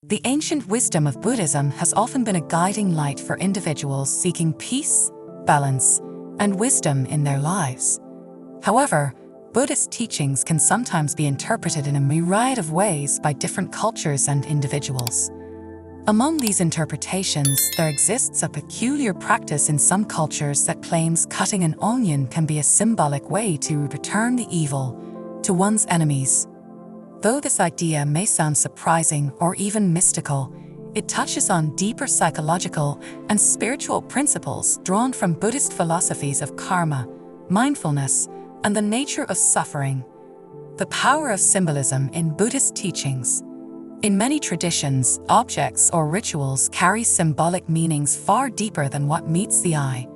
The ancient wisdom of Buddhism has often been a guiding light for individuals seeking peace, balance, and wisdom in their lives. However, Buddhist teachings can sometimes be interpreted in a myriad of ways by different cultures and individuals. Among these interpretations, there exists a peculiar practice in some cultures that claims cutting an onion can be a symbolic way to return the evil to one's enemies. Though this idea may sound surprising or even mystical, it touches on deeper psychological and spiritual principles drawn from Buddhist philosophies of karma, mindfulness, and the nature of suffering. The power of symbolism in Buddhist teachings. In many traditions, objects or rituals carry symbolic meanings far deeper than what meets the eye.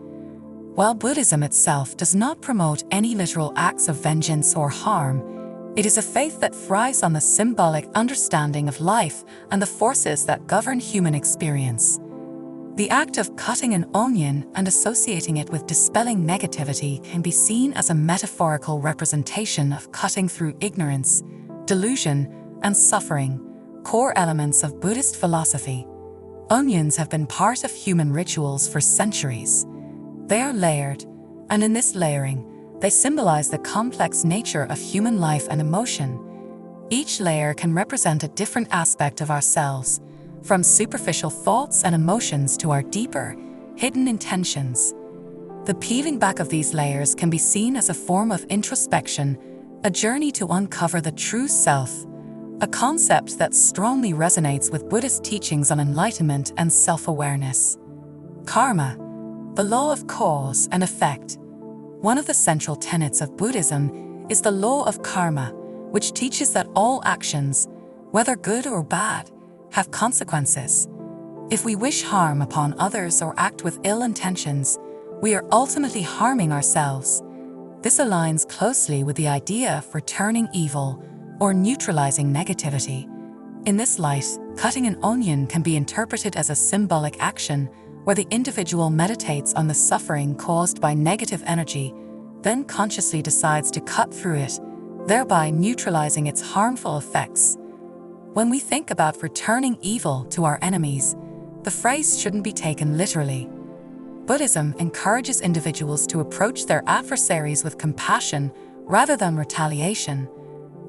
While Buddhism itself does not promote any literal acts of vengeance or harm, it is a faith that thrives on the symbolic understanding of life and the forces that govern human experience. The act of cutting an onion and associating it with dispelling negativity can be seen as a metaphorical representation of cutting through ignorance, delusion, and suffering, core elements of Buddhist philosophy. Onions have been part of human rituals for centuries. They are layered, and in this layering, they symbolize the complex nature of human life and emotion. Each layer can represent a different aspect of ourselves, from superficial thoughts and emotions to our deeper, hidden intentions. The peeling back of these layers can be seen as a form of introspection, a journey to uncover the true self, a concept that strongly resonates with Buddhist teachings on enlightenment and self-awareness. Karma, the law of cause and effect. One of the central tenets of Buddhism is the law of karma, which teaches that all actions, whether good or bad, have consequences. If we wish harm upon others or act with ill intentions, we are ultimately harming ourselves. This aligns closely with the idea of returning evil or neutralizing negativity. In this light, cutting an onion can be interpreted as a symbolic action where the individual meditates on the suffering caused by negative energy, then consciously decides to cut through it, thereby neutralizing its harmful effects. When we think about returning evil to our enemies, the phrase shouldn't be taken literally. Buddhism encourages individuals to approach their adversaries with compassion rather than retaliation.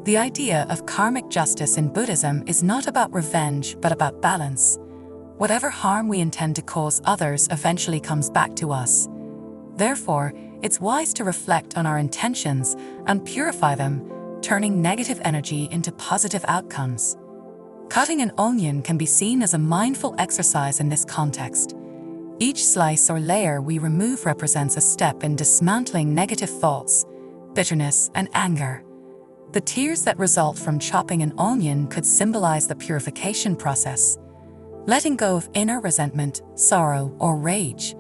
The idea of karmic justice in Buddhism is not about revenge, but about balance. Whatever harm we intend to cause others eventually comes back to us. Therefore, it's wise to reflect on our intentions and purify them, turning negative energy into positive outcomes. Cutting an onion can be seen as a mindful exercise in this context. Each slice or layer we remove represents a step in dismantling negative thoughts, bitterness, and anger. The tears that result from chopping an onion could symbolize the purification process, letting go of inner resentment, sorrow, or rage.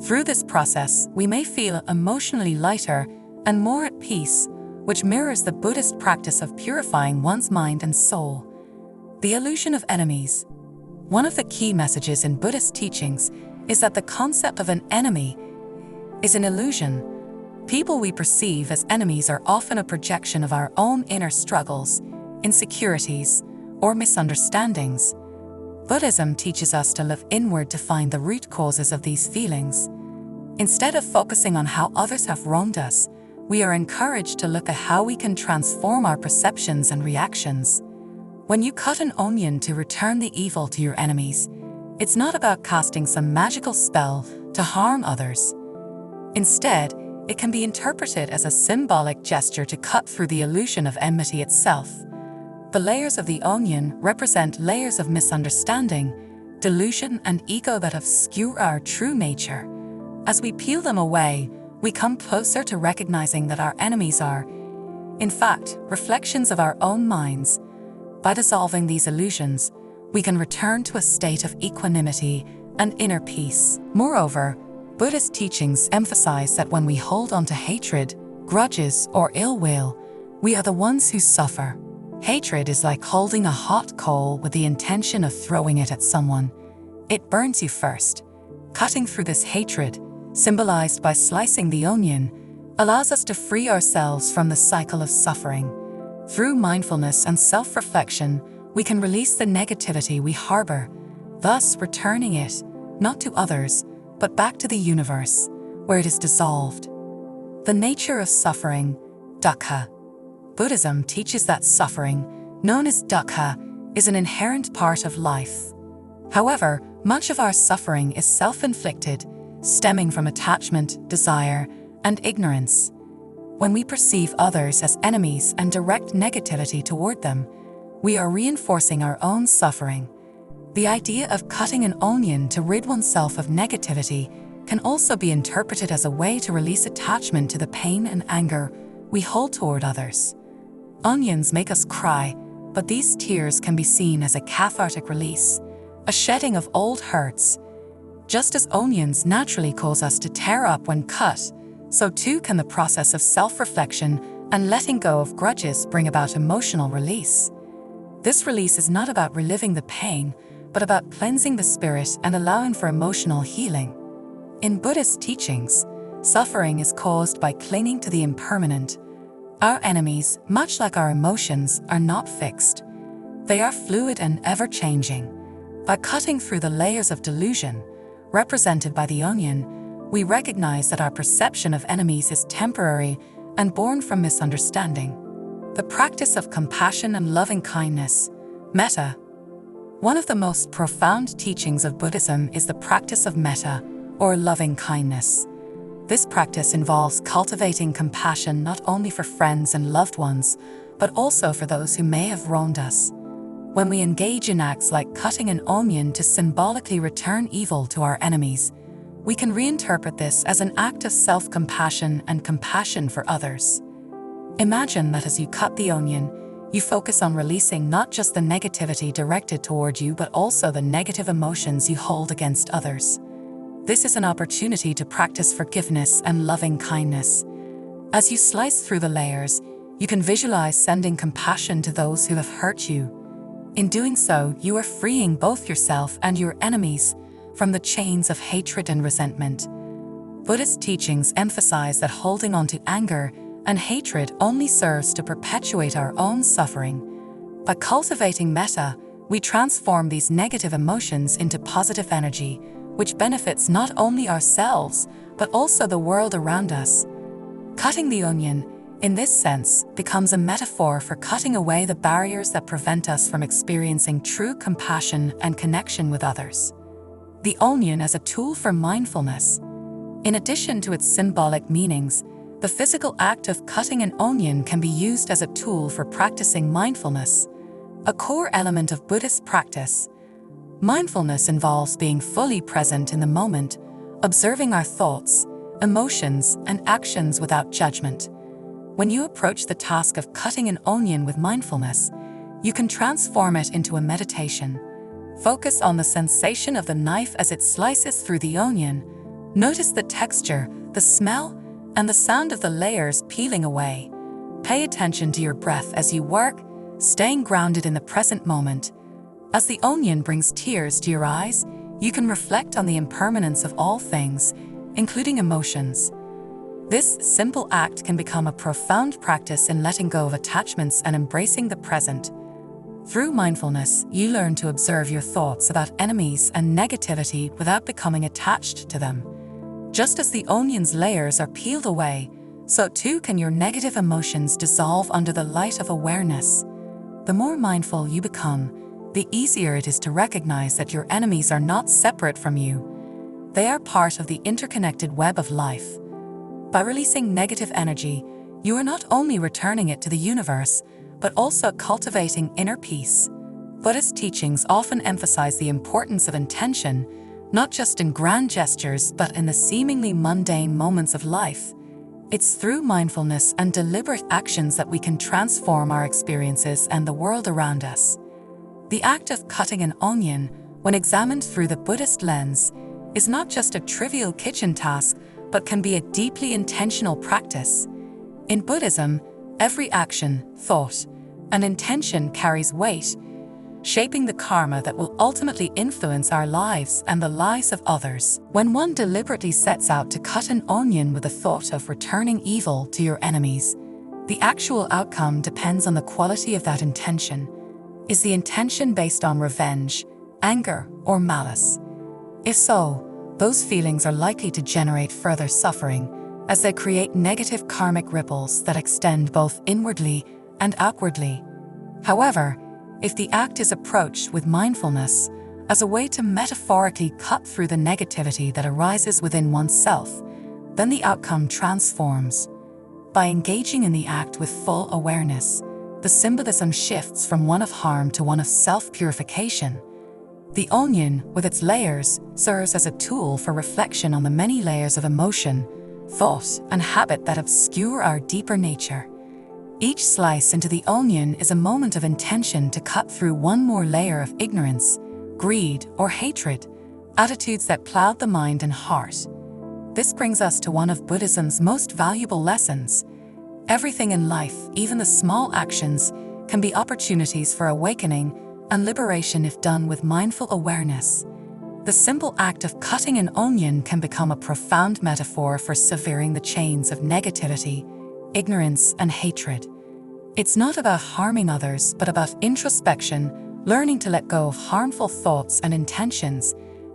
Through this process, we may feel emotionally lighter and more at peace, which mirrors the Buddhist practice of purifying one's mind and soul. The illusion of enemies. One of the key messages in Buddhist teachings is that the concept of an enemy is an illusion. People we perceive as enemies are often a projection of our own inner struggles, insecurities, or misunderstandings. Buddhism teaches us to look inward to find the root causes of these feelings. Instead of focusing on how others have wronged us, we are encouraged to look at how we can transform our perceptions and reactions. When you cut an onion to return the evil to your enemies, it's not about casting some magical spell to harm others. Instead, it can be interpreted as a symbolic gesture to cut through the illusion of enmity itself. The layers of the onion represent layers of misunderstanding, delusion, and ego that obscure our true nature. As we peel them away, we come closer to recognizing that our enemies are, in fact, reflections of our own minds. By dissolving these illusions, we can return to a state of equanimity and inner peace. Moreover, Buddhist teachings emphasize that when we hold on to hatred, grudges, or ill will, we are the ones who suffer. Hatred is like holding a hot coal with the intention of throwing it at someone. It burns you first. Cutting through this hatred, symbolized by slicing the onion, allows us to free ourselves from the cycle of suffering. Through mindfulness and self-reflection, we can release the negativity we harbor, thus returning it, not to others, but back to the universe, where it is dissolved. The nature of suffering, dukkha. Buddhism teaches that suffering, known as dukkha, is an inherent part of life. However, much of our suffering is self-inflicted, stemming from attachment, desire, and ignorance. When we perceive others as enemies and direct negativity toward them, we are reinforcing our own suffering. The idea of cutting an onion to rid oneself of negativity can also be interpreted as a way to release attachment to the pain and anger we hold toward others. Onions make us cry, but these tears can be seen as a cathartic release, a shedding of old hurts. Just as onions naturally cause us to tear up when cut, so too can the process of self-reflection and letting go of grudges bring about emotional release. This release is not about reliving the pain, but about cleansing the spirit and allowing for emotional healing. In Buddhist teachings, suffering is caused by clinging to the impermanent. Our enemies, much like our emotions, are not fixed. They are fluid and ever-changing. By cutting through the layers of delusion, represented by the onion, we recognize that our perception of enemies is temporary and born from misunderstanding. The practice of compassion and loving kindness, metta. One of the most profound teachings of Buddhism is the practice of metta, or loving kindness. This practice involves cultivating compassion not only for friends and loved ones, but also for those who may have wronged us. When we engage in acts like cutting an onion to symbolically return evil to our enemies, we can reinterpret this as an act of self-compassion and compassion for others. Imagine that as you cut the onion, you focus on releasing not just the negativity directed toward you, but also the negative emotions you hold against others. This is an opportunity to practice forgiveness and loving kindness. As you slice through the layers, you can visualize sending compassion to those who have hurt you. In doing so, you are freeing both yourself and your enemies from the chains of hatred and resentment. Buddhist teachings emphasize that holding on to anger and hatred only serves to perpetuate our own suffering. By cultivating metta, we transform these negative emotions into positive energy, which benefits not only ourselves, but also the world around us. Cutting the onion, in this sense, becomes a metaphor for cutting away the barriers that prevent us from experiencing true compassion and connection with others. The onion as a tool for mindfulness. In addition to its symbolic meanings, the physical act of cutting an onion can be used as a tool for practicing mindfulness, a core element of Buddhist practice. Mindfulness involves being fully present in the moment, observing our thoughts, emotions, and actions without judgment. When you approach the task of cutting an onion with mindfulness, you can transform it into a meditation. Focus on the sensation of the knife as it slices through the onion. Notice the texture, the smell, and the sound of the layers peeling away. Pay attention to your breath as you work, staying grounded in the present moment. As the onion brings tears to your eyes, you can reflect on the impermanence of all things, including emotions. This simple act can become a profound practice in letting go of attachments and embracing the present. Through mindfulness, you learn to observe your thoughts about enemies and negativity without becoming attached to them. Just as the onion's layers are peeled away, so too can your negative emotions dissolve under the light of awareness. The more mindful you become, the easier it is to recognize that your enemies are not separate from you. They are part of the interconnected web of life. By releasing negative energy, you are not only returning it to the universe, but also cultivating inner peace. Buddhist teachings often emphasize the importance of intention, not just in grand gestures, but in the seemingly mundane moments of life. It's through mindfulness and deliberate actions that we can transform our experiences and the world around us. The act of cutting an onion, when examined through the Buddhist lens, is not just a trivial kitchen task, but can be a deeply intentional practice. In Buddhism, every action, thought, and intention carries weight, shaping the karma that will ultimately influence our lives and the lives of others. When one deliberately sets out to cut an onion with the thought of returning evil to your enemies, the actual outcome depends on the quality of that intention. Is the intention based on revenge, anger, or malice? If so, those feelings are likely to generate further suffering, as they create negative karmic ripples that extend both inwardly and outwardly. However, if the act is approached with mindfulness, as a way to metaphorically cut through the negativity that arises within oneself, then the outcome transforms. By engaging in the act with full awareness, the symbolism shifts from one of harm to one of self-purification. The onion, with its layers, serves as a tool for reflection on the many layers of emotion, thought, and habit that obscure our deeper nature. Each slice into the onion is a moment of intention to cut through one more layer of ignorance, greed, or hatred, attitudes that cloud the mind and heart. This brings us to one of Buddhism's most valuable lessons. Everything in life, even the small actions, can be opportunities for awakening and liberation if done with mindful awareness. The simple act of cutting an onion can become a profound metaphor for severing the chains of negativity, ignorance, and hatred. It's not about harming others, but about introspection, learning to let go of harmful thoughts and intentions,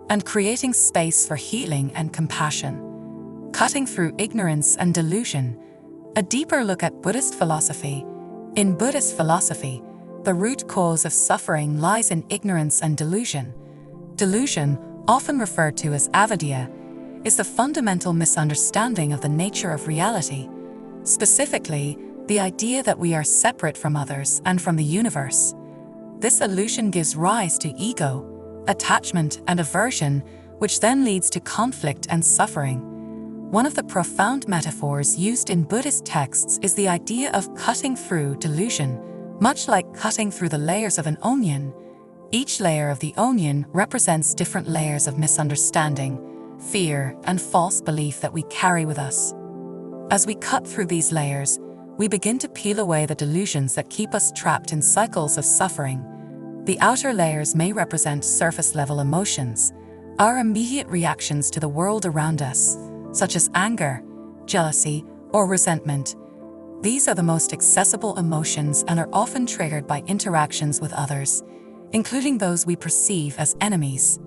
and creating space for healing and compassion. Cutting through ignorance and delusion. A deeper look at Buddhist philosophy. In Buddhist philosophy, the root cause of suffering lies in ignorance and delusion. Delusion, often referred to as avidya, is the fundamental misunderstanding of the nature of reality. Specifically, the idea that we are separate from others and from the universe. This illusion gives rise to ego, attachment, and aversion, which then leads to conflict and suffering. One of the profound metaphors used in Buddhist texts is the idea of cutting through delusion. Much like cutting through the layers of an onion, each layer of the onion represents different layers of misunderstanding, fear, and false belief that we carry with us. As we cut through these layers, we begin to peel away the delusions that keep us trapped in cycles of suffering. The outer layers may represent surface-level emotions, our immediate reactions to the world around us, such as anger, jealousy, or resentment. These are the most accessible emotions and are often triggered by interactions with others, including those we perceive as enemies.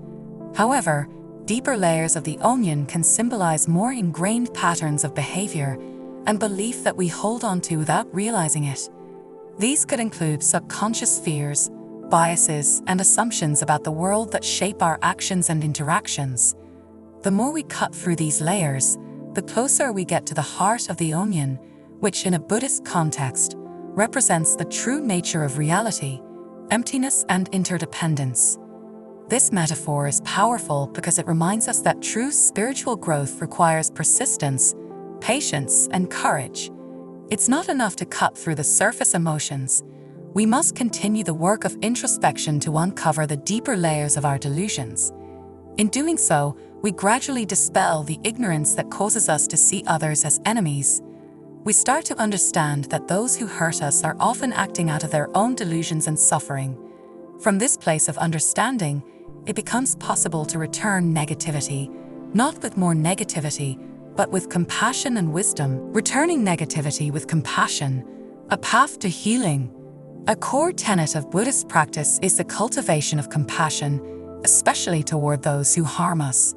However, deeper layers of the onion can symbolize more ingrained patterns of behavior and belief that we hold on to without realizing it. These could include subconscious fears, biases, and assumptions about the world that shape our actions and interactions. The more we cut through these layers, the closer we get to the heart of the onion, which in a Buddhist context represents the true nature of reality, emptiness and interdependence. This metaphor is powerful because it reminds us that true spiritual growth requires persistence, patience, and courage. It's not enough to cut through the surface emotions. We must continue the work of introspection to uncover the deeper layers of our delusions. In doing so, we gradually dispel the ignorance that causes us to see others as enemies. We start to understand that those who hurt us are often acting out of their own delusions and suffering. From this place of understanding, it becomes possible to return negativity, not with more negativity, but with compassion and wisdom. Returning negativity with compassion, a path to healing. A core tenet of Buddhist practice is the cultivation of compassion, especially toward those who harm us.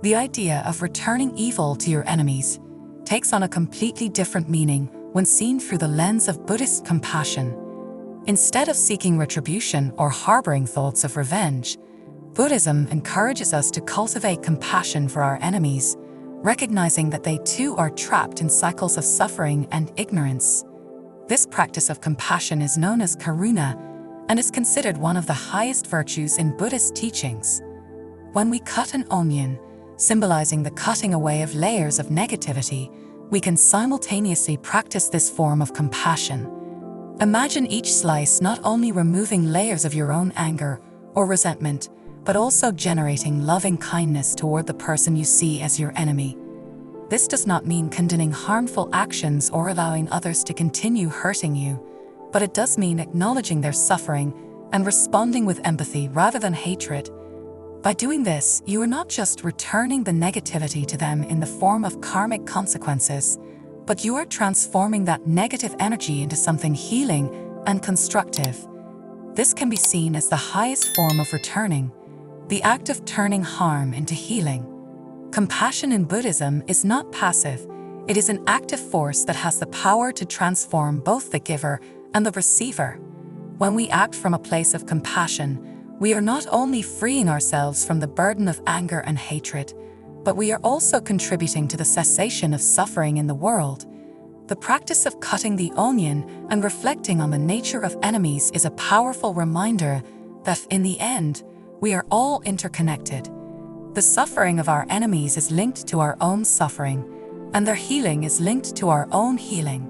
The idea of returning evil to your enemies takes on a completely different meaning when seen through the lens of Buddhist compassion. Instead of seeking retribution or harboring thoughts of revenge, Buddhism encourages us to cultivate compassion for our enemies, recognizing that they too are trapped in cycles of suffering and ignorance. This practice of compassion is known as karuna and is considered one of the highest virtues in Buddhist teachings. When we cut an onion, symbolizing the cutting away of layers of negativity, we can simultaneously practice this form of compassion. Imagine each slice not only removing layers of your own anger or resentment, but also generating loving kindness toward the person you see as your enemy. This does not mean condoning harmful actions or allowing others to continue hurting you, but it does mean acknowledging their suffering and responding with empathy rather than hatred. By doing this, you are not just returning the negativity to them in the form of karmic consequences, but you are transforming that negative energy into something healing and constructive. This can be seen as the highest form of returning, the act of turning harm into healing. Compassion in Buddhism is not passive, it is an active force that has the power to transform both the giver and the receiver. When we act from a place of compassion, we are not only freeing ourselves from the burden of anger and hatred, but we are also contributing to the cessation of suffering in the world. The practice of cutting the onion and reflecting on the nature of enemies is a powerful reminder that, in the end, we are all interconnected. The suffering of our enemies is linked to our own suffering, and their healing is linked to our own healing.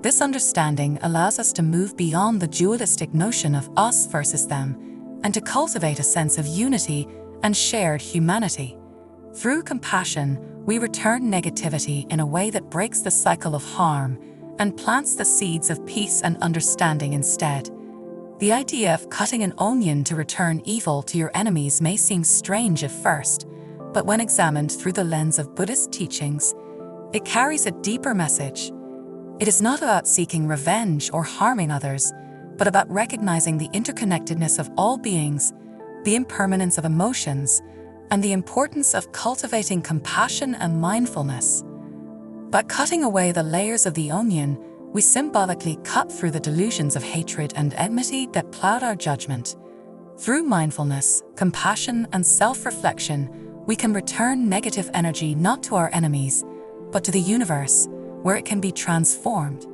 This understanding allows us to move beyond the dualistic notion of us versus them, and to cultivate a sense of unity and shared humanity. Through compassion, we return negativity in a way that breaks the cycle of harm and plants the seeds of peace and understanding instead. The idea of cutting an onion to return evil to your enemies may seem strange at first, but when examined through the lens of Buddhist teachings, it carries a deeper message. It is not about seeking revenge or harming others, but about recognizing the interconnectedness of all beings, the impermanence of emotions, and the importance of cultivating compassion and mindfulness. By cutting away the layers of the onion, we symbolically cut through the delusions of hatred and enmity that cloud our judgment. Through mindfulness, compassion, and self-reflection, we can return negative energy not to our enemies, but to the universe, where it can be transformed.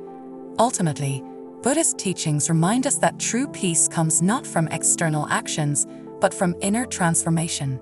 Ultimately, Buddhist teachings remind us that true peace comes not from external actions, but from inner transformation.